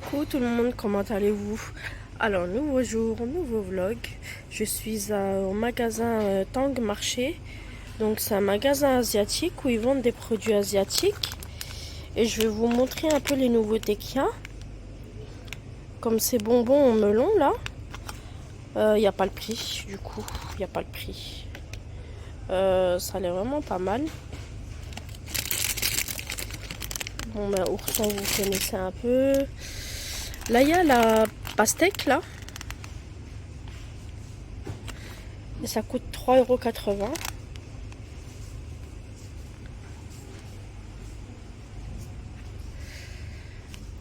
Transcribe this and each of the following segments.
Coucou tout le monde, comment allez-vous? Alors, nouveau jour, nouveau vlog. Je suis au magasin Tang Marché. Donc, c'est un magasin asiatique où ils vendent des produits asiatiques. Et je vais vous montrer un peu les nouveautés qu'il y a. Comme ces bonbons au melon là, il n'y a pas le prix du coup. Il n'y a pas le prix. Ça a l'air vraiment pas mal. Bon, ben, ourson, vous connaissez un peu. Là, il y a la pastèque là. Et ça coûte 3,80 €.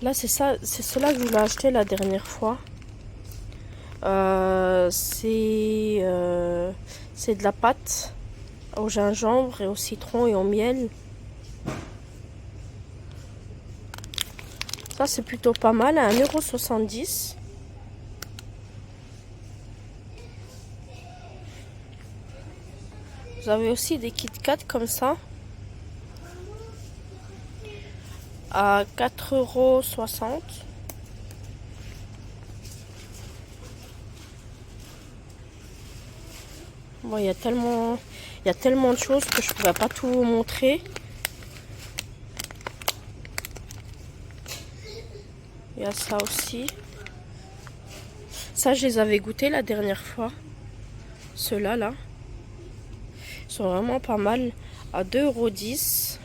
Là, c'est ça, c'est cela que je voulais acheter la dernière fois. C'est de la pâte au gingembre et au citron et au miel. Ça, c'est plutôt pas mal, à 1,70 €. Vous avez aussi des Kit Kat comme ça, à 4,60 €. Bon, il y a tellement de choses que je pourrais pas tout vous montrer. Il y a ça aussi. Ça, je les avais goûtés la dernière fois. Ceux-là, là. Ils sont vraiment pas mal. À 2,10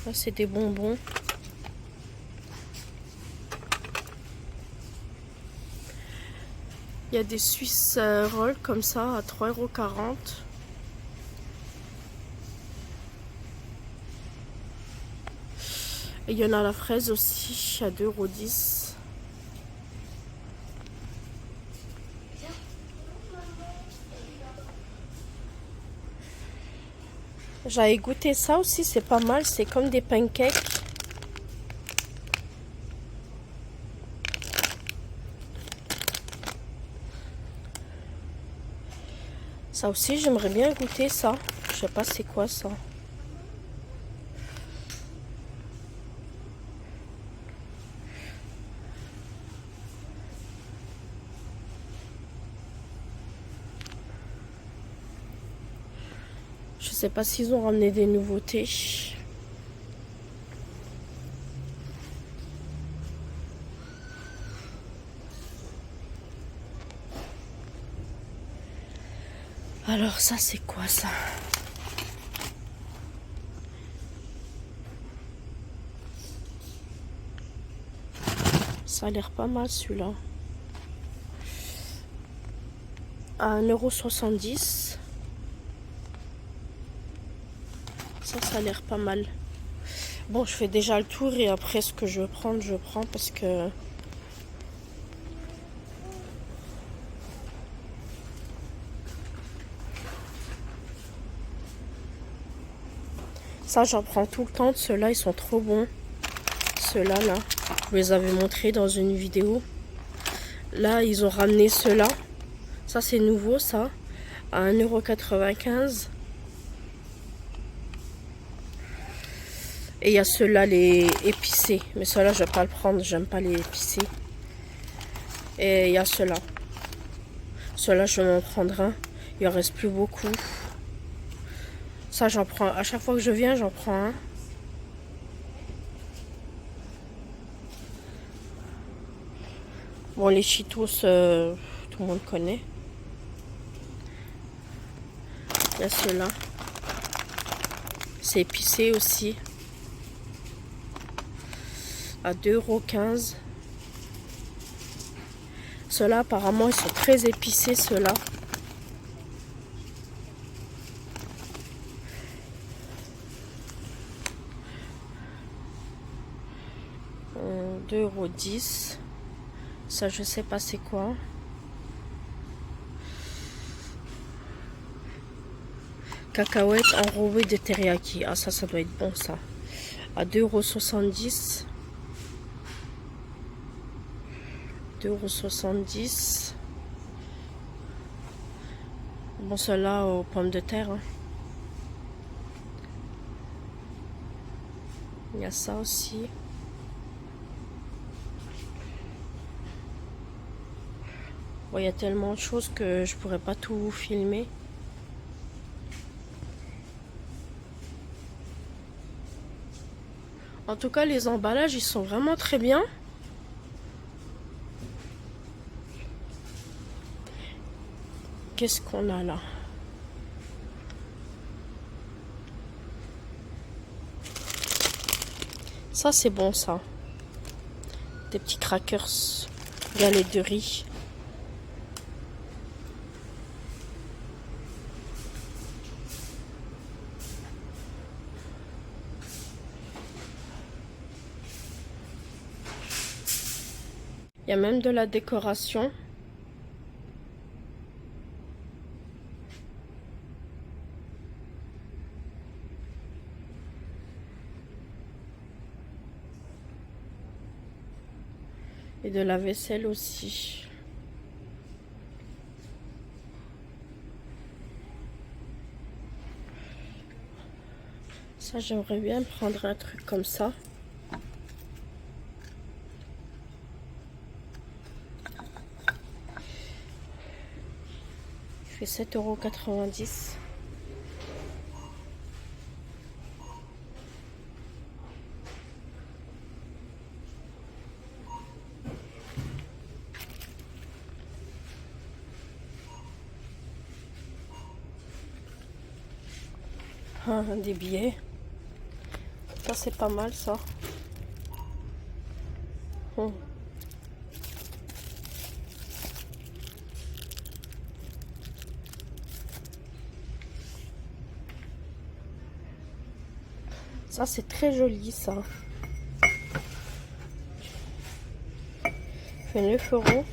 €. Là, c'est des bonbons. Il y a des Swiss rolls comme ça à 3,40 €. Et il y en a à la fraise aussi à 2,10 €. J'avais goûté ça aussi, c'est pas mal. C'est comme des pancakes. Ça aussi, j'aimerais bien goûter ça. Je sais pas c'est quoi ça. Je sais pas s'ils ont ramené des nouveautés. Alors ça, c'est quoi ça? Ça a l'air pas mal celui-là. À 1,70 €. Ça a l'air pas mal. Bon, je fais déjà le tour et après ce que je veux prendre, je prends parce que... Ça, j'en prends tout le temps. Ceux-là, ils sont trop bons. Ceux-là, là. Je vous les avais montrés dans une vidéo. Là, ils ont ramené ceux-là. Ça, c'est nouveau, ça. À 1,95 €. Et il y a ceux-là, les épicés. Mais ceux-là, je vais pas le prendre. J'aime pas les épicés. Et il y a ceux-là. Ceux-là, je vais m'en prendre un. Il en reste plus beaucoup. Ça, j'en prends. À chaque fois que je viens, j'en prends un. Bon, les Cheetos, tout le monde connaît. Il y a ceux-là. C'est épicé aussi. À 2,15 €. Ceux-là, apparemment, ils sont très épicés, ceux-là. Euh, 2,10 €. Ça, je sais pas c'est quoi. Cacahuètes enrobées de teriyaki. Ah, ça doit être bon, ça. À 2,70 €. 2,70 €. Bon, ceux-là aux pommes de terre. Hein. Il y a ça aussi. Bon, il y a tellement de choses que je pourrais pas tout filmer. En tout cas, les emballages, ils sont vraiment très bien. Qu'est-ce qu'on a là? Ça, c'est bon, ça. Des petits crackers, galettes de riz. Il y a même de la décoration. Et de la vaisselle aussi. Ça, j'aimerais bien prendre un truc comme ça. Il fait 7,90 €. Ah, des billets. Ça, c'est pas mal, ça. Ça, c'est très joli, ça. Fait 9 €.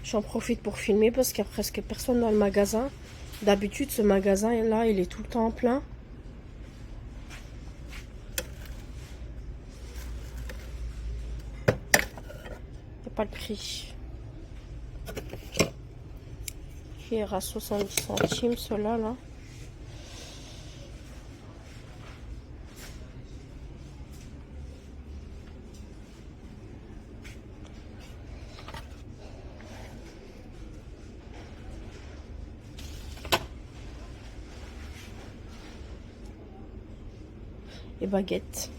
J'en profite pour filmer parce qu'il n'y a presque personne dans le magasin. D'habitude, ce magasin-là, il est tout le temps plein. Il n'y a pas le prix. Il est à 70 centimes, ceux-là, là. Et baguettes.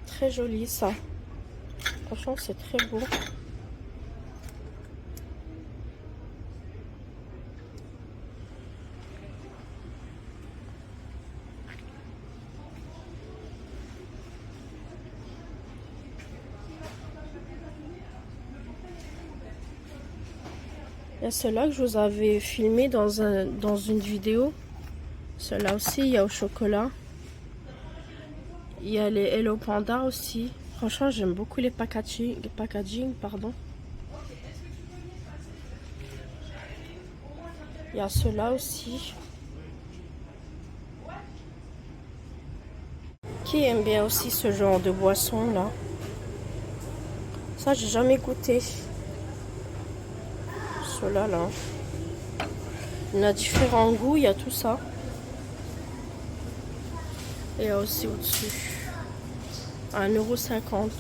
Très joli, ça. Franchement, c'est très beau. Il y a ceux-là que je vous avais filmé dans une vidéo. Ceux-là aussi, il y a au chocolat. Il y a les Hello Panda aussi. Franchement, j'aime beaucoup les packaging, pardon. Il y a ceux-là aussi. Qui aime bien aussi ce genre de boisson là? Ça, j'ai jamais goûté. Ceux-là, là. Il y en a différents goûts, il y a tout ça. Et il y a aussi au-dessus. À 1,50 €.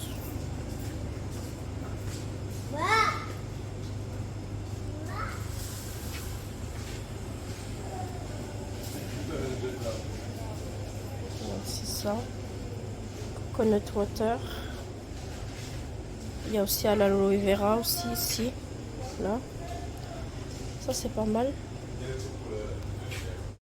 C'est ça. Coconut water. Il y a aussi à l'aloe vera aussi ici. Là. Ça, c'est pas mal.